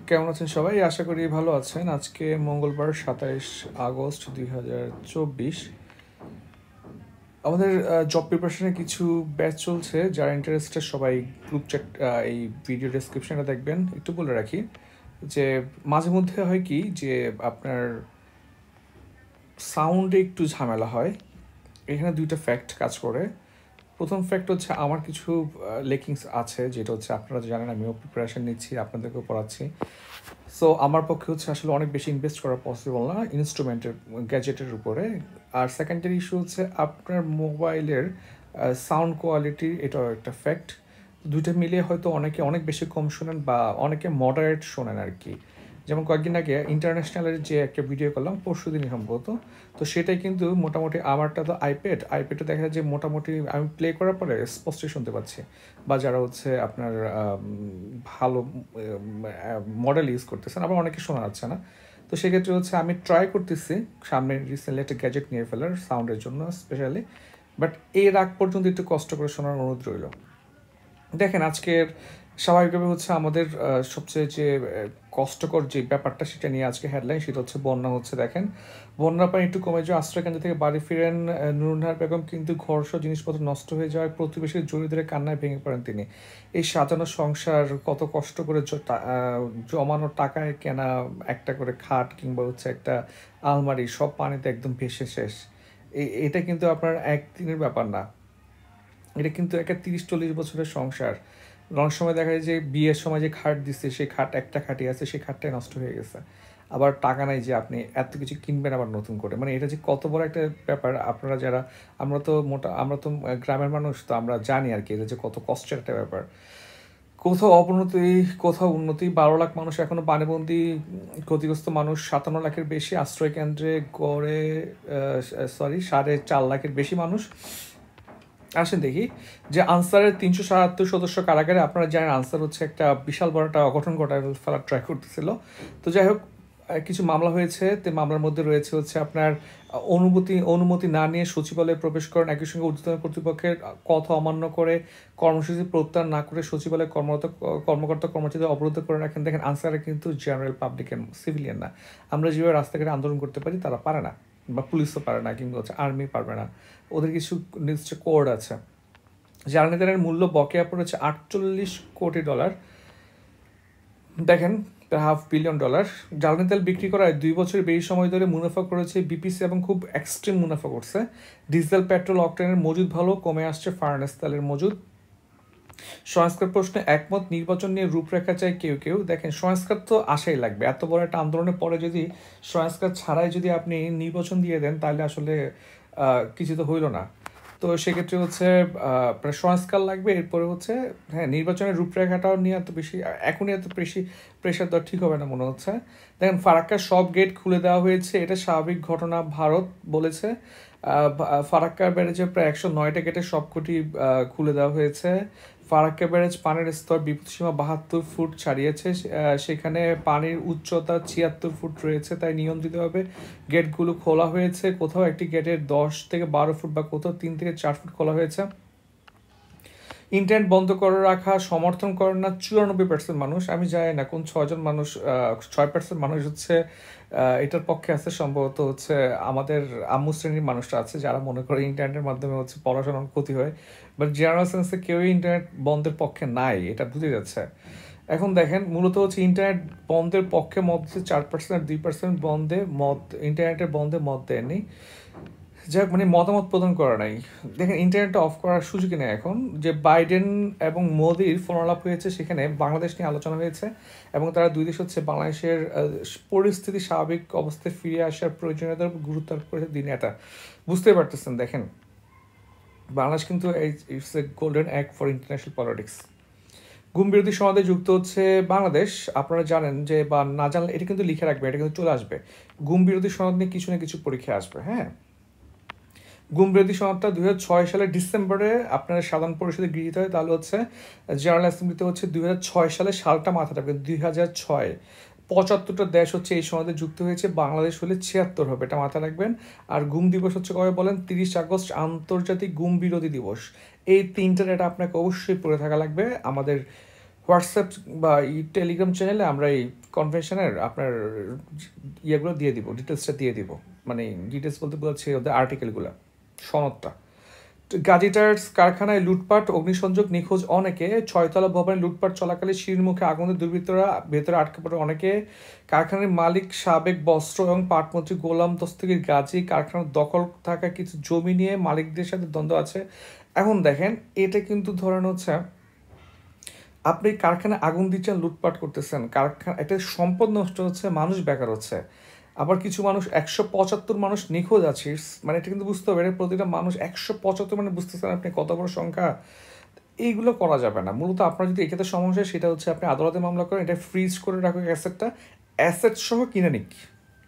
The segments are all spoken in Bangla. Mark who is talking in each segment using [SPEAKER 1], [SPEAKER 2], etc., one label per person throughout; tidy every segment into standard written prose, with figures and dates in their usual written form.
[SPEAKER 1] কেমন আছেন সবাই? আশা করি ভালো আছেন। আজকে মঙ্গলবার 27 আগস্ট 2024। আমাদের জব প্রিপারেশনের কিছু ব্যাচ চলছে। যারা ইন্টারেস্টেড সবাই গ্রুপ চ্যাট এই ভিডিও ডেসক্রিপশনে দেখবেন। একটু বলে রাখি যে মাঝে মধ্যে হয় কি যে আপনার সাউন্ডে একটু ঝামেলা হয়। এখানে দুইটা ফ্যাক্ট কাজ করে। প্রথম ফ্যাক্ট হচ্ছে আমার কিছু লেকিংস আছে, যেটা হচ্ছে আপনারা জানেন আমিও প্রিপারেশন নিচ্ছি, আপনাদেরকেও পড়াচ্ছি। সো আমার পক্ষে হচ্ছে আসলে অনেক বেশি ইনভেস্ট করা পসিবল না ইনস্ট্রুমেন্টের গ্যাজেটের উপরে। আর সেকেন্ডারি ইস্যু হচ্ছে আপনার মোবাইলের সাউন্ড কোয়ালিটি, এটাও একটা ফ্যাক্ট। দুইটা মিলিয়ে হয়তো অনেকে অনেক বেশি কম শোনেন বা অনেকে মডারেট শোনেন আর কি। যেমন কয়েকদিন আগে ইন্টারন্যাশনালের যে একটা ভিডিও করলাম পরশু দিনই সম্ভবত, তো সেটাই কিন্তু মোটামুটি আমারটা তো আইপ্যাডে দেখা যায় যে মোটামুটি আমি প্লে করার পরে স্পষ্টই শুনতে পাচ্ছি। বা যারা হচ্ছে আপনার ভালো মডেল ইউজ করতেছেন, আবার অনেকে শোনা যাচ্ছে না। তো সেক্ষেত্রে হচ্ছে আমি ট্রাই করতেছি সামনে রিসেন্টলি একটা গ্যাজেট নিয়ে ফেলার সাউন্ডের জন্য স্পেশালি। বাট এর আগ পর্যন্ত একটু কষ্ট করে শোনার অনুরোধ রইল। দেখেন আজকের স্বাভাবিকভাবে হচ্ছে আমাদের সবচেয়ে যে কষ্টকর যে ব্যাপারটা সেটা নিয়ে আজকে হেডলাইন, সেটা হচ্ছে বন্যা হচ্ছে। দেখেন বন্যা পানি একটু কমে যাওয়া, আশ্রয়কেন্দ্র থেকে বাড়ি ফিরেন নুরুন্নাহার বেগম, কিন্তু ঘরসহ জিনিসপত্র নষ্ট হয়ে যাওয়ায় প্রতিবেশীর জড়িয়ে ধরে কান্নায় ভেঙে পড়েন তিনি। এই সাজানো সংসার, কত কষ্ট করে জমানো টাকায় কেনা একটা করে খাট কিংবা হচ্ছে একটা আলমারি, সব পানিতে একদম ভেসে শেষ। এটা কিন্তু আপনার একদিনের ব্যাপার না, এটা কিন্তু একটা 30-40 বছরের সংসার। অনেক সময় দেখা যায় যে বিয়ের সময় যে খাট দিচ্ছে সেই খাট, একটা খাটই আছে, সেই খাটটাই নষ্ট হয়ে গেছে। আবার টাকা নাই যে আপনি এত কিছু কিনবেন আবার নতুন করে, মানে এটা যে কত বড় একটা ব্যাপার। আপনারা যারা, আমরা তো গ্রামের মানুষ, তো আমরা জানি আর কি এটা যে কত কষ্টের একটা ব্যাপার। কোথাও অবনতি, কোথাও উন্নতি। 12 লাখ মানুষ এখনো পানিবন্দী, ক্ষতিগ্রস্ত মানুষ 57 লাখের বেশি। আশ্রয় কেন্দ্রে গড়ে 4.5 লাখের বেশি মানুষ। আসেন দেখি যে আনসারের 377 সদস্য কারাগারে। আপনারা জানেন আনসার হচ্ছে একটা বিশাল বড় একটা অঘটন ঘটায় ফেলার ট্রাই করতেছিল। তো যাই হোক, কিছু মামলা হয়েছে। তো মামলার মধ্যে রয়েছে হচ্ছে আপনার অনুমতি না নিয়ে সচিবালয়ে প্রবেশ করেন, একই সঙ্গে ঊর্ধ্বতন কর্তৃপক্ষের কথা অমান্য করে কর্মসূচি প্রত্যাহার না করে সচিবালয়ে কর্মকর্তা কর্মচারীদের অবরুদ্ধ করে রাখেন। দেখেন আনসারে কিন্তু জেনারেল পাবলিকের সিভিলিয়ান না। আমরা যেভাবে রাস্তাঘাটে আন্দোলন করতে পারি তারা পারে না, বা পুলিশও পারে না, কিংবা হচ্ছে আর্মি পারবে না। ওদের কিছু নির্দিষ্ট কোড আছে। জ্বালানি তেলের মূল্য বকেয়া পড়েছে $48 কোটি। দেখেন, $500 বিলিয়ন। জ্বালানি তেল বিক্রি করায় 2 বছরের বেশি সময় ধরে মুনাফা করেছে বিপিসি, এবং খুব এক্সট্রিম মুনাফা করছে। ডিজেল, পেট্রোল, অকটেনের মজুদ ভালো, কমে আসছে ফার্নেস তেলের মজুদ। সংস্কার প্রশ্নে একমত, নির্বাচন নিয়ে রূপরেখা চায় কেউ কেউ। দেখেন সংস্কার তো আশাই লাগবে, এত বড় একটা আন্দোলনের পরে যদি সংস্কার ছাড়াই যদি আপনি নির্বাচন দিয়ে দেন তাহলে আসলে কিছু তো হইল না। তো সেক্ষেত্রে হচ্ছে প্রায় সংস্কার লাগবে, এরপরে হচ্ছে হ্যাঁ নির্বাচনের রূপরেখাটাও নিয়ে এত বেশি এখনই এত বেশি প্রেশার দেওয়া ঠিক হবে না মনে হচ্ছে। দেখেন ফারাক্কার সব গেট খুলে দেওয়া হয়েছে, এটা স্বাভাবিক ঘটনা ভারত বলেছে। ফারাক্কার ব্যারেজে প্রায় 109টা গেটের সবকটি খুলে দেওয়া হয়েছে। ফারাক্কা ব্যারেজ পানির স্তর বিপদসীমা 72 ফুট ছাড়িয়েছে, সেখানে পানির উচ্চতা 76 ফুট রয়েছে, তাই নিয়ন্ত্রিতভাবে গেটগুলো খোলা হয়েছে। কোথাও একটি গেটের 10 থেকে 12 ফুট বা কোথাও 3 থেকে 4 ফুট খোলা হয়েছে। ইন্টারনেট বন্ধ করে রাখা সমর্থন করেন না 94% মানুষ। আমি জানি না কোন 6% মানুষ হচ্ছে এটার পক্ষে আছে। সম্ভবত হচ্ছে আমাদের আম্মু শ্রেণীর মানুষরা আছে যারা মনে করে ইন্টারনেটের মাধ্যমে হচ্ছে পড়াশোনার ক্ষতি হয়। বাট জেনারেল সেন্সে কেউই ইন্টারনেট বন্ধের পক্ষে নাই, এটা বুঝে যাচ্ছে। এখন দেখেন মূলত হচ্ছে ইন্টারনেট বন্ধের পক্ষে মত দিচ্ছে 4%, আর 2% ইন্টারনেটের বন্ধে মত দেয়নি। যাক, মানে মতামত প্রদান করা নাই। দেখেন ইন্টারনেটটা অফ করার সুযোগই নেই এখন। যে বাইডেন এবং মোদির ফোনালাপ হয়েছে, সেখানে বাংলাদেশ নিয়ে আলোচনা হয়েছে, এবং তারা দুই দেশ হচ্ছে বাংলাদেশের পরিস্থিতি স্বাভাবিক অবস্থায় ফিরে আসার প্রয়োজনীয়তার গুরুত্ব আরোপ করেছে দিনে। এটা বুঝতেই পারতেছেন। দেখেন বাংলাদেশ কিন্তু it's a golden age for international politics. ঘুম বিরতি সমাজে যুক্ত হচ্ছে বাংলাদেশ। আপনারা জানেন যে, বা না জানলে এটা কিন্তু লিখে রাখবে, এটা কিন্তু চলে আসবে। ঘুম বিরতি সনদ নিয়ে কিছু না কিছু পরীক্ষা আসবে। হ্যাঁ, ঘুম বিরতি সনদটা 2006 সালের ডিসেম্বরে আপনার সাধারণ পরিষদে গৃহীত হয়। তাহলে হচ্ছে জেনারেল অ্যাসেম্বলিতে হচ্ছে 2006 সালে সালটা মাথা রাখবেন, 2006। 75টা দেশ হচ্ছে এই সনদে যুক্ত হয়েছে, বাংলাদেশ হলে 76 হবে, এটা মাথা রাখবেন। আর ঘুম দিবস হচ্ছে কবে বলেন? 30 আগস্ট, আন্তর্জাতিক ঘুম বিরতি দিবস। এই তিনটার এটা আপনাকে অবশ্যই পড়ে থাকা লাগবে। আমাদের হোয়াটসঅ্যাপ বা এই টেলিগ্রাম চ্যানেলে আমরা এই কনভেনশনের আপনার ইয়েগুলো দিয়ে দিব, ডিটেলসটা দিয়ে দিব, মানে ডিটেলস বলতে বলছি ওদের আর্টিকেলগুলো, সনদটা। গাজী টায়ার্স কারখানায় লুটপাট, অগ্নিসংযোগ, নিখোঁজ অনেকে। 6তলা ভবনে লুটপাট চলাকালে সিঁড়ির মুখে আগুনে দুর্বৃত্তরা ভেতরে আটকে পড়ে অনেকে। কারখানার মালিক সাবেক বস্ত্র এবং পাটমন্ত্রী গোলাম দস্তগীর গাজী। কারখানার দখল থাকা কিছু জমি নিয়ে মালিকদের সাথে দ্বন্দ্ব আছে। এখন দেখেন, এটা কিন্তু ধরেন হচ্ছে আপনি কারখানায় আগুন দিচ্ছেন, লুটপাট করতেছেন, কারখানা একটা সম্পদ নষ্ট হচ্ছে, মানুষ বেকার হচ্ছে। আবার কিছু মানুষ 175 মানুষ নিখোঁজ আছে, মানে এটা কিন্তু বুঝতে হবে, এটা প্রতিটা মানুষ 175, মানে বুঝতেছেন আপনি কত বড় সংখ্যা। এইগুলো করা যাবে না। মূলত আপনার যদি এক্ষেত্রে সমস্যা, সেটা হচ্ছে আপনি আদালতে মামলা করেন, এটা ফ্রিজ করে রাখুন অ্যাসেটটা, অ্যাসেট সহ কিনে নিক,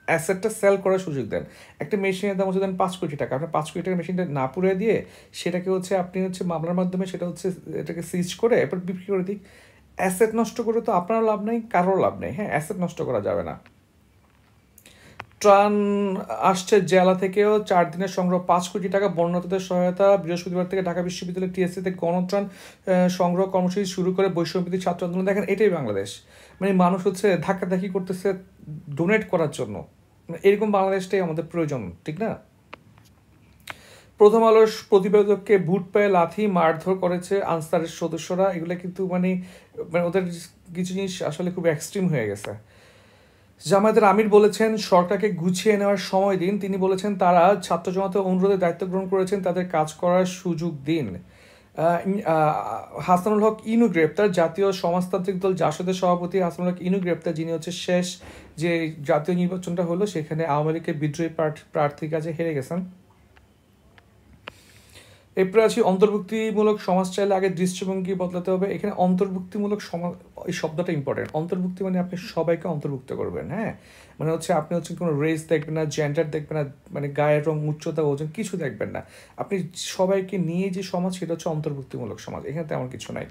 [SPEAKER 1] অ্যাসেটটা সেল করার সুযোগ দেন। একটা মেশিনের দাম হচ্ছে দেন 5 কোটি টাকা, আপনি 5 কোটি টাকার মেশিনটা না পুড়ে দিয়ে সেটাকে হচ্ছে আপনি হচ্ছে মামলার মাধ্যমে সেটা হচ্ছে এটাকে সিজ করে এরপর বিক্রি করে দিক। অ্যাসেট নষ্ট করে তো আপনারও লাভ নেই, কারোর লাভ নেই। হ্যাঁ, অ্যাসেট নষ্ট করা যাবে না। ত্রাণ আসছে জেলা থেকেও, 4 দিনের সংগ্রহ 5 কোটি টাকা বন্যার্তদের সহায়তা। বৃহস্পতিবার থেকে ঢাকা বিশ্ববিদ্যালয় টিএসসিতে গণত্রাণ সংগ্রহ কর্মসূচি শুরু করে বৈষম্যবিরোধী ছাত্র আন্দোলন। দেখেন, এটাই বাংলাদেশ, মানে মানুষ হচ্ছে ধাক্কাধাক্কি করতেছে ডোনেট করার জন্য। এরকম বাংলাদেশটাই আমাদের প্রয়োজন, ঠিক না? প্রথম আলোর প্রতিবেদককে বুট পায়ে লাথি মারধর করেছে আনসারের সদস্যরা। এগুলো কিন্তু মানে ওদের কিছু জিনিস আসলে খুব এক্সট্রিম হয়ে গেছে। জামায়াতের আমির বলেছেন সরকারকে গুছিয়ে নেওয়ার সময় দিন। তিনি বলেছেন তারা ছাত্র জনতার অনুরোধে দায়িত্ব গ্রহণ করেছেন, তাদের কাজ করার সুযোগ দিন। হাসানুল হক ইনু গ্রেপ্তার। জাতীয় সমাজতান্ত্রিক দল জাসদের সভাপতি হাসানুল হক ইনু গ্রেপ্তার, যিনি হচ্ছে শেষ যে জাতীয় নির্বাচনটা হলো সেখানে আওয়ামী লীগের বিদ্রোহী প্রার্থীর কাছে হেরে গেছেন। এরপরে আছি অন্তর্ভুক্তিমূলক সমাজ চাইলে আগে দৃষ্টিভঙ্গি বদলাতে হবে। এখানে অন্তর্ভুক্তিমূলক সমাজ, এই শব্দটা ইম্পর্টেন্ট। অন্তর্ভুক্তি মানে আপনি সবাইকে অন্তর্ভুক্ত করবেন। হ্যাঁ, মানে হচ্ছে আপনি হচ্ছে কোনো রেস দেখবেন না, জেন্ডার দেখবেন না, মানে গায়ের রং, উচ্চতা, ওজন কিছু দেখবেন না। আপনি সবাইকে নিয়ে যে সমাজ, সেটা হচ্ছে অন্তর্ভুক্তিমূলক সমাজ। এখানে তেমন কিছু নাই।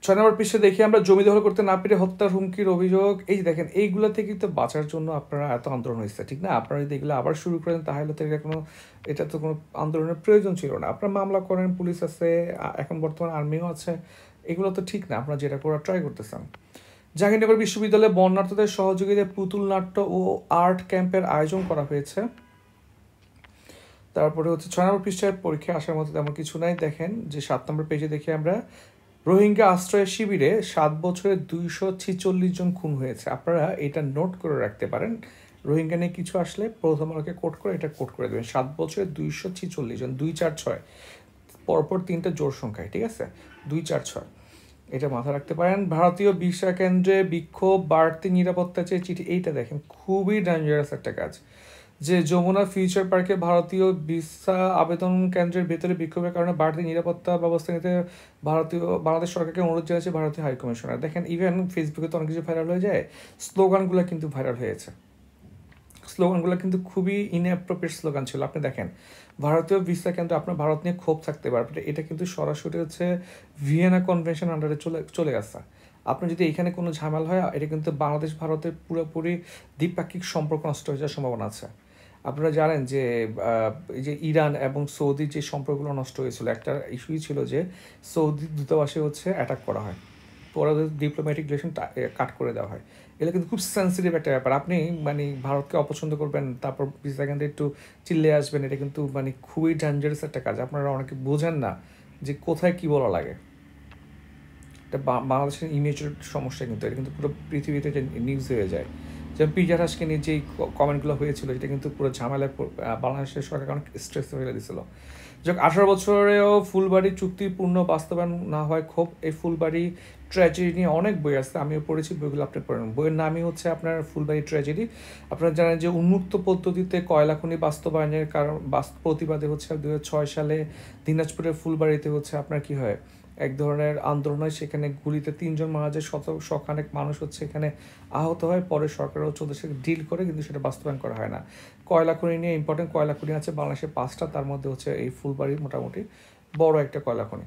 [SPEAKER 1] 6 নম্বর পৃষ্ঠে দেখি আমরা জমি দখল করতে না পেরে হত্যার হুমকির অভিযোগ। এই দেখেন, এইগুলো থেকে তো বাঁচার জন্য আপনারা এত আন্দোলন হয়েছে, ঠিক না? আপনারা যদি এগুলো আবার শুরু করেন তাহলে তো এটা তো কোনো আন্দোলনের প্রয়োজন ছিল না। আপনারা মামলা করেন, পুলিশ আছে, এখন বর্তমান আর্মিও আছে, এগুলো তো ঠিক না। আপনারা যেটা করার ট্রাই করতেছেন। জাহাঙ্গীরনগর বিশ্ববিদ্যালয়ে বন্যার্থদের সহযোগিতায় পুতুল নাট্য ও আর্ট ক্যাম্পের আয়োজন করা হয়েছে। তারপরে হচ্ছে 6 নম্বর পৃষ্ঠায় পরীক্ষায় আসার মতো তেমন কিছু নাই। দেখেন যে 7 নম্বর পেজে দেখি আমরা, রোহিঙ্গা আশ্রয় শিবিরে 7 বছরে 246 জন খুন হয়েছে। আপনারা এটা নোট করে রাখতে পারেন। রোহিঙ্গা নিয়ে কিছু আসলে প্রথম আলোকে কোট করে এটা কোট করে দেবেন। 7 বছরে 246 জন, 246, পরপর 3টা জোর সংখ্যায়, ঠিক আছে? 246, এটা মাথা রাখতে পারেন। ভারতীয় ভিসা কেন্দ্রে বিক্ষোভ, বাড়তি নিরাপত্তা চেয়ে চিঠি। এইটা দেখেন, খুবই ডেঞ্জারাস একটা কাজ, যে যমুনা ফিউচার পার্কে ভারতীয় ভিসা আবেদন কেন্দ্রের ভেতরে বিক্ষোভের কারণে বাড়তি নিরাপত্তা ব্যবস্থা নিতে বাংলাদেশ সরকারকে অনুরোধ জানিয়েছে ভারতীয় হাইকমিশনার। দেখেন, ইভেন ফেসবুকে তো অনেক কিছু ভাইরাল হয়ে যায়, স্লোগানগুলো কিন্তু ভাইরাল হয়েছে। স্লোগানগুলো কিন্তু খুবই ইনঅ্যাপ্রোপ্রিয়েট স্লোগান ছিল। আপনি দেখেন, ভারতীয় ভিসা কেন্দ্র, আপনার ভারত নিয়ে ক্ষোভ থাকতে পারে, এটা কিন্তু সরাসরি হচ্ছে ভিয়েনা কনভেনশন আন্ডারে চলে গেছে। আপনার যদি এখানে কোনো ঝামেলা হয়, এটা কিন্তু বাংলাদেশ ভারতের পুরোপুরি দ্বিপাক্ষিক সম্পর্ক নষ্ট হয়ে যাওয়ার সম্ভাবনা আছে। আপনারা জানেন যে এই যে ইরান এবং সৌদির যে সম্পর্কগুলো নষ্ট হয়েছিল, একটা ইস্যুই ছিল যে সৌদি দূতাবাসে হচ্ছে অ্যাটাক করা হয়, পরে ডিপ্লোম্যাটিক রিলেশন কাট করে দেওয়া হয়। এটা কিন্তু খুব সেন্সিটিভ একটা ব্যাপার। আপনি মানে ভারতকে অপছন্দ করবেন, তারপর সেকেন্ডে একটু চিল্লে আসবেন, এটা কিন্তু মানে খুবই ডেঞ্জারাস একটা কাজ। আপনারা অনেকে বোঝেন না যে কোথায় কি বলা লাগে। এটা বাংলাদেশের ইমেজের সমস্যা, কিন্তু এটা কিন্তু পুরো পৃথিবীতে নিউজ হয়ে যায়। যেমন পিজার হাসকে নিয়ে যেই কমেন্টগুলো হয়েছিল, এটা কিন্তু পুরো ঝামেলায় বাংলাদেশের সরকার অনেক স্ট্রেস ফেলে দিয়েছিল। যাক, 18 বছরেও ফুলবাড়ি চুক্তি পূর্ণ বাস্তবায়ন না হয় ক্ষোভ। এই ফুলবাড়ি ট্র্যাজেডি নিয়ে অনেক বই আছে, আমিও পড়েছি, বইগুলো আপনি পড়েন। বইয়ের নামই হচ্ছে আপনার ফুলবাড়ি ট্র্যাজেডি। আপনারা জানেন যে উন্মুক্ত পদ্ধতিতে কয়লা খনি বাস্তবায়নের কারণ প্রতিবাদে হচ্ছে 2006 সালে দিনাজপুরের ফুলবাড়িতে হচ্ছে আপনার কি হয়, এক ধরনের আন্দোলন হয়। সেখানে গুলিতে 3 জন মারা যায়, শতানেক মানুষ হচ্ছে এখানে আহত হয়। পরে সরকার হচ্ছে ওদের সাথে ডিল করে, কিন্তু সেটা বাস্তবায়ন করা হয় না। কয়লা খনি নিয়ে ইম্পর্টেন্ট কয়লা খনি আছে বাংলাদেশে 5টা, তার মধ্যে হচ্ছে এই ফুলবাড়ি মোটামুটি বড় একটা কয়লা খনি।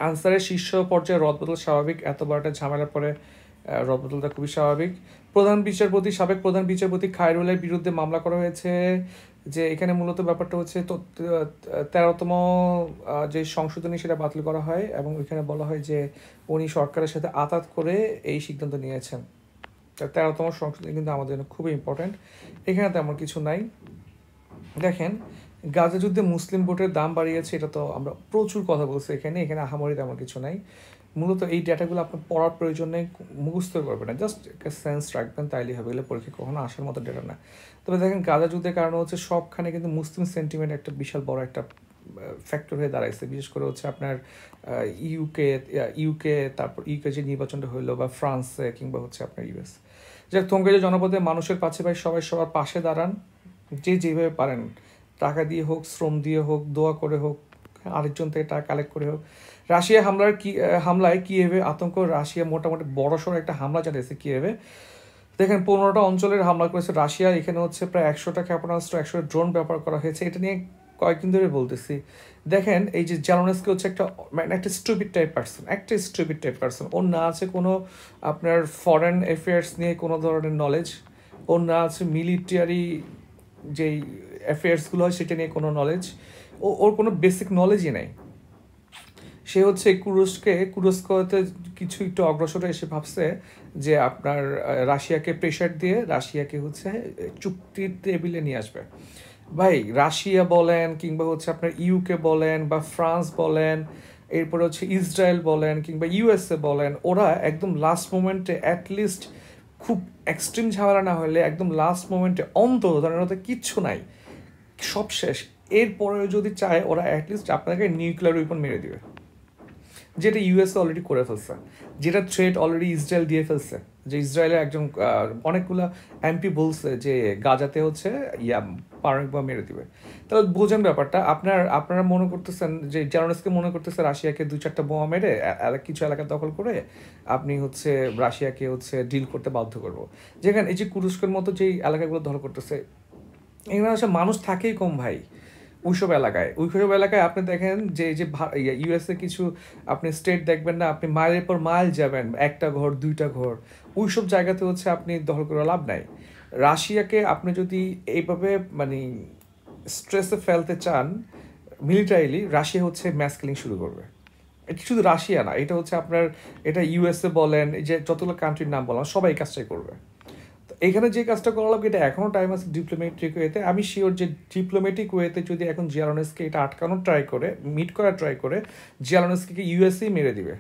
[SPEAKER 1] আনসারের শীর্ষ পর্যায়ে রদবদল স্বাভাবিক, এত বড় একটা ঝামেলার পরে রদবদলটা খুবই স্বাভাবিক। সাবেক প্রধান বিচারপতি খায়রুলের বিরুদ্ধে মামলা করা হয়েছে। যে এখানে মূলত ব্যাপারটা হচ্ছে 13তম যে সংশোধনী সেটা বাতিল করা হয় এবং ওইখানে বলা হয় যে উনি সরকারের সাথে আতাত করে এই সিদ্ধান্ত নিয়েছেন। 13তম সংশোধনী কিন্তু আমাদের জন্য খুবই ইম্পর্ট্যান্ট। এখানে তেমন কিছু নাই। দেখেন, গাজা যুদ্ধে মুসলিম ভোটের দাম বাড়িয়েছে, এটা তো আমরা প্রচুর কথা বলছি এখানে আহামরি তেমন কিছু নাই। মূলত এই ডেটাগুলো আপনার পড়ার প্রয়োজন নেই, মুখস্থ করবেন না, জাস্ট একটা সেন্স রাখবেন, তাইলেই হবে। এগুলো পরীক্ষা কখনো আসার মতো ডেটা না। তবে দেখেন, গাজা যুদ্ধের কারণে হচ্ছে সবখানে কিন্তু মুসলিম সেন্টিমেন্ট একটা বিশাল বড় একটা ফ্যাক্টর হয়ে দাঁড়াইছে। বিশেষ করে হচ্ছে আপনার ইউকে, তারপর ইউকে যে নির্বাচনটা হইলো, বা ফ্রান্সে, কিংবা হচ্ছে আপনার ইউএস। যাক, তোমরা যে জনপদে মানুষের পাশে ভাই সবাই সবার পাশে দাঁড়ান, যে যেভাবে পারেন, টাকা দিয়ে হোক, শ্রম দিয়ে হোক, দোয়া করে হোক, আরেকজন থেকে টাকা কালেক্ট করে হোক। রাশিয়া হামলায় কিয়েভে আতঙ্ক। রাশিয়া মোটামুটি বড়সড় একটা হামলা চালিয়েছে কিয়েভে। দেখেন, 15টা অঞ্চলের হামলা করেছে রাশিয়া। এখানে হচ্ছে প্রায় 100টা ক্ষেপণাস্ত্র, 100 ড্রোন ব্যবহার করা হয়েছে। এটা নিয়ে কয়েকদিন ধরে বলতেছি। দেখেন, এই যে জ্যালোনেস্কি হচ্ছে একটা স্টুপিড টাইপ পার্সন। ওর না আছে কোনো আপনার ফরেন অ্যাফেয়ার্স নিয়ে কোনো ধরনের নলেজ, ওর না আছে মিলিটারি যেই অ্যাফেয়ার্সগুলো হয় সেটা নিয়ে কোনো নলেজ, ওর কোনো বেসিক নলেজই নেই। সে হচ্ছে কুরস্কতে কিছু একটু অগ্রসরে এসে ভাবছে যে আপনার রাশিয়াকে প্রেশার দিয়ে রাশিয়াকে হচ্ছে চুক্তির টেবিলে নিয়ে আসবে। ভাই, রাশিয়া বলেন, কিংবা হচ্ছে আপনার ইউকে বলেন, বা ফ্রান্স বলেন, এরপরে হচ্ছে ইসরায়েল বলেন, কিংবা ইউএসএ বলেন, ওরা একদম লাস্ট মোমেন্টে, অ্যাটলিস্ট খুব এক্সট্রিম ঝামেলা না হলে একদম লাস্ট মোমেন্টে, অন্তত ধরেন ওদের কিচ্ছু নাই, সব শেষ, এরপরেও যদি চায় ওরা অ্যাটলিস্ট আপনাকে নিউক্লিয়ার ওয়েপন মেরে দিবে, যেটা ইউএসএ অলরেডি করে ফেলছে, যেটা থ্রেট অলরেডি ইসরায়েল দিয়ে ফেলছে। যে ইসরায়েলের একজন অনেকগুলো এমপি বলছে যে গাজাতে হচ্ছে পারমাণবিক বোমা মেরে দিবে। তাহলে বোঝেন ব্যাপারটা। আপনারা মনে করতেছেন যে জ্যালোনেস্কি মনে করতেছে রাশিয়াকে 2-4টা বোমা মেরে কিছু এলাকা দখল করে আপনি হচ্ছে রাশিয়াকে হচ্ছে ডিল করতে বাধ্য করবো। যেখানে এই যে কুরস্কের মতো যেই এলাকাগুলো দখল করতেছে, এখানে আসলে মানুষ থাকেই কম ভাই। ওইসব এলাকায় আপনি দেখেন যে ইউএসএ কিছু আপনি স্টেট দেখবেন না, আপনি মাইলের পর মাইল যাবেন, একটা ঘর, 2টা ঘর, ওইসব জায়গাতে হচ্ছে আপনি দখল করে লাভ নাই। রাশিয়াকে আপনি যদি এইভাবে মানে স্ট্রেসে ফেলতে চান মিলিটারিলি, রাশিয়া হচ্ছে ম্যাস কিলিং শুরু করবে। এটা শুধু রাশিয়া না, এটা হচ্ছে আপনার, এটা ইউএসএ বলেন, এই যে যতগুলো কান্ট্রির নাম বললাম, সবাই এই কাজটাই করবে। এখানে যে কাজটা করা লাগবে, এটা এখনও টাইম আছে ডিপ্লোম্যাটিক ওয়েতে। আমি শিওর যে ডিপ্লোম্যাটিক ওয়েতে যদি এখন জ্যালোনেস্কি এটা আটকানোর ট্রাই করে, মিট করার ট্রাই করে, জ্যালোনেস্কিকে ইউএসএ মেরে দিবে।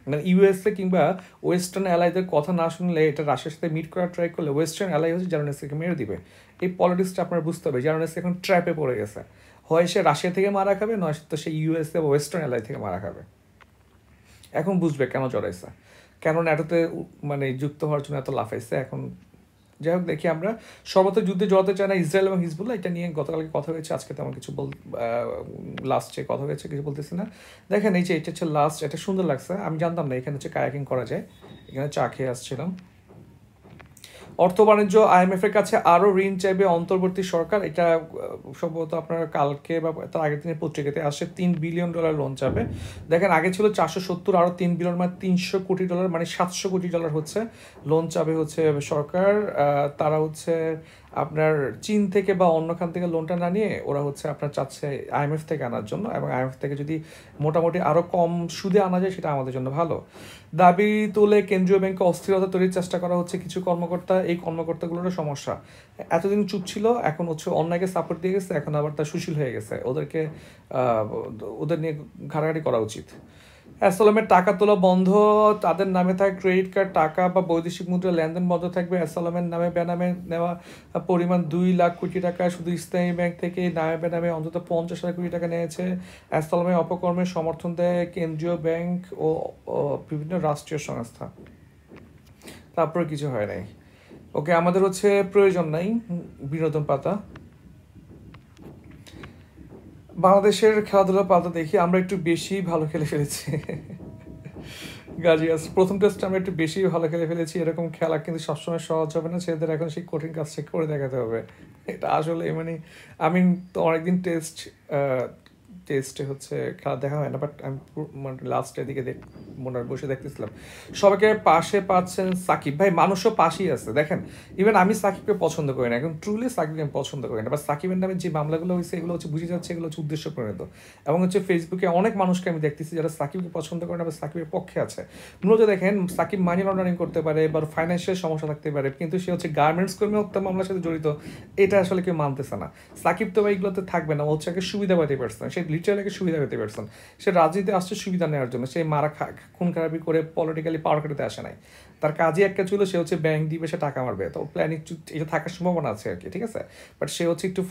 [SPEAKER 1] মানে ইউএসএ কিংবা ওয়েস্টার্ন অ্যালাইদের কথা না শুনলে, এটা রাশিয়ার সাথে মিট করার ট্রাই করলে ওয়েস্টার্ন অ্যালাই হচ্ছে জ্যালোনেস্কিকে মেরে দিবে। এই পলিটিক্সটা আপনার বুঝতে হবে। জ্যালোনেস্কি এখন ট্র্যাপে পড়ে গেছে, হয় সে রাশিয়া থেকে মারা খাবে, নয় তো সে ইউএসএ বা ওয়েস্টার্ন অ্যালাই থেকে মারা খাবে। এখন বুঝবে কেন জড়াইছে, কেন ন্যাটোতে মানে যুক্ত হওয়ার জন্য এত লাফাইছে এখন। যাই হোক, দেখি আমরা সর্বত্র যুদ্ধে জড়াতে চাই না ইসরায়েল এবং হিজবুল্লাহ, এটা নিয়ে গতকালকে কথা হয়েছে, আজকে তেমন কিছু লাস্টে কথা হয়েছে, কিছু বলতেছি না। দেখেন, এই যে এটা হচ্ছে লাস্ট, এটা সুন্দর লাগছে, আমি জানতাম না এখানে হচ্ছে কায়াকিং করা যায়। এখানে চা খেয়ে আসছিলাম। অর্থ বাণিজ্য IMF এর কাছে আরও ঋণ চাইবে অন্তর্বর্তী সরকার। এটা সম্ভবত আপনার কালকে বা তার আগের দিনের পত্রিকাতে আসে, $3 বিলিয়ন লোন চাবে। দেখেন, আগে ছিল 470, আরও $3 বিলিয়ন, মানে $300 কোটি, মানে $700 কোটি হচ্ছে লোন চাবে হচ্ছে সরকার। তারা হচ্ছে আপনার চীন থেকে বা অন্যখান থেকে লোনটা না নিয়ে ওরা হচ্ছে আপনার চাচ্ছে IMF থেকে আনার জন্য, এবং IMF থেকে যদি মোটামুটি আরও কম সুদে আনা যায় সেটা আমাদের জন্য ভালো। দাবি তুলে কেন্দ্রীয় ব্যাংকে অস্থিরতা তৈরির চেষ্টা করা হচ্ছে কিছু কর্মকর্তা। এই কর্মকর্তাগুলোরও সমস্যা, এতদিন চুপ ছিল, এখন হচ্ছে অন্যায়কে সাপোর্ট দিয়ে গেছে, এখন আবার তার সুশীল হয়ে গেছে। ওদের নিয়ে ঘাটাঘাটি করা উচিত। অ্যাসালামের টাকা তোলা বন্ধ, তাদের নামে থাকা ক্রেডিট কার্ড, টাকা বা বৈদেশিক মুদ্রা লেনদেন বন্ধ থাকবে। অ্যাসালামের নামে বেনামে নেওয়া পরিমাণ 2 লাখ কোটি টাকা। শুধু ইসলামী ব্যাংক থেকে নামে বেনামে অন্তত 50,000 কোটি টাকা নিয়েছে। অ্যাসালামের অপকর্মের সমর্থন দেয় কেন্দ্রীয় ব্যাংক ও বিভিন্ন রাষ্ট্রীয় সংস্থা। তারপরে কিছু হয় নাই। ওকে, আমাদের হচ্ছে প্রয়োজন নাই বিনোদন পাতা। বাংলাদেশের খেলাধুলার পাতা দেখি আমরা একটু বেশি ভালো খেলে ফেলেছি। গাজিয়াস প্রথম টেস্টে আমরা একটু বেশি ভালো খেলে ফেলেছি। এরকম খেলা কিন্তু সবসময় সহজ হবে না, ছেলেদের এখন সেই কঠিন কাজটা করে দেখাতে হবে। এটা আসলে মানে আমি তো অনেকদিন টেস্ট টেস্টে হচ্ছে খেলা দেখা হয় না, বাট আমি মানে লাস্টের দিকে মনে বসে দেখতেছিলাম সবাইকে পাশে পাচ্ছেন সাকিব ভাই, মানুষও পাশেই আছে দেখেন। ইভেন আমি সাকিবকে পছন্দ করি না, এখন ট্রুলি সাকিবকে আমি পছন্দ করি না, বাট সাকিবের নামে যে মামলাগুলো হয়েছে এগুলো হচ্ছে বুঝে যাচ্ছে এগুলো হচ্ছে উদ্দেশ্য প্রণীত। এবং হচ্ছে ফেসবুকে অনেক মানুষকে আমি দেখতেছি যারা সাকিবকে পছন্দ করে না বা সাকিবের পক্ষে আছে। মূলত দেখেন সাকিব মানি লন্ডারিং করতে পারে বা ফাইন্যান্সিয়াল সমস্যা থাকতে পারে, কিন্তু সে হচ্ছে গার্মেন্টস কর্মী হত্যা মামলার সাথে জড়িত, এটা আসলে কেউ মানতেছে না। সাকিব তো এইগুলোতে থাকবে না, হচ্ছে একটা সুবিধাবাদী পারসন, সে লিটারালি একটা সুবিধাবাদী পারসন। সে রাজনীতিতে আসছে সুবিধা নেওয়ার জন্য, সে মারা খুন খারাপি করে পলিটিক্যালি পাওয়ার কাটাতে আসে নাই। তার কাজে একটা ছিল সে হচ্ছে ব্যাংক দিবে, সে টাকা মারবে, তো প্ল্যান একটু এটা থাকার সম্ভাবনা আছে আর কি, ঠিক আছে। বাট সে হচ্ছে একটু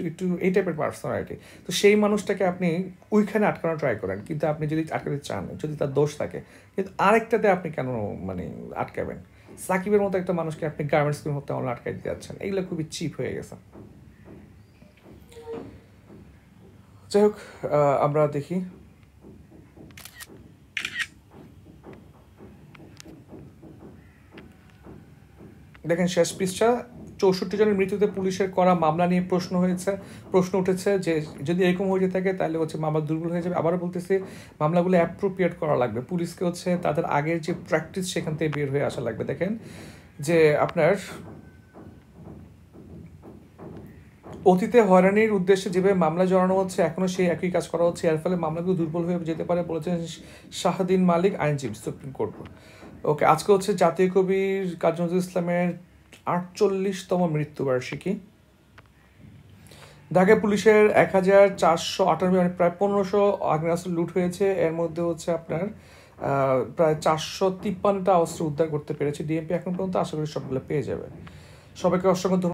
[SPEAKER 1] একটু এই টাইপের পার্সন আর কি। তো সেই মানুষটাকে আপনি ওইখানে আটকানো ট্রাই করেন, কিন্তু আপনি যদি আটকাতে চান, যদি তার দোষ থাকে, কিন্তু আরেকটাতে আপনি কেন মানে আটকাবেন? সাকিবের মতো একটা মানুষকে আপনি গার্মেন্টস হত্যা মামলা আটকাই দিতে যাচ্ছেন, এগুলো খুবই চিপ হয়ে গেছে। যাই হোক, আমরা দেখি দেখেন শেষ পৃষ্ঠা, 64 জনের মৃত্যুতে পুলিশের করা মামলা নিয়ে প্রশ্ন উঠেছে যে যদি এরকম হয়ে থাকে তাহলে হচ্ছে মামলা দুর্বল হয়ে যাবে। আবারও বলতেছি, মামলাগুলো অ্যাপ্রোপ্রিয়েট করা লাগবে, পুলিশকে হচ্ছে তাদের আগের যে প্র্যাকটিস সেখান থেকে বের হয়ে আসা লাগবে। দেখেন যে আপনার অতীতে হয়রানির উদ্দেশ্যে যেভাবে মামলা জড়ানো হচ্ছে এখনও সেই একই কাজ করা হচ্ছে, এর ফলে মামলাগুলো দুর্বল হয়ে যেতে পারে বলেছেন শাহদিন মালিক, আইনজীবী, সুপ্রিম কোর্ট। ওকে, আজকে হচ্ছে জাতীয় কবির কাজী নজরুল ইসলামের 48তম মৃত্যুবার্ষিকী। ঢাকায় পুলিশের 1458 মানে প্রায় 1500 আগ্নেয়াস্ত্র লুট হয়েছে, এর মধ্যে হচ্ছে আপনার প্রায় 453টা অস্ত্র উদ্ধার করতে পেরেছে ডিএমপি এখন পর্যন্ত। আশা করি সবগুলো পেয়ে যাবে। সবাইকে অসংখ্য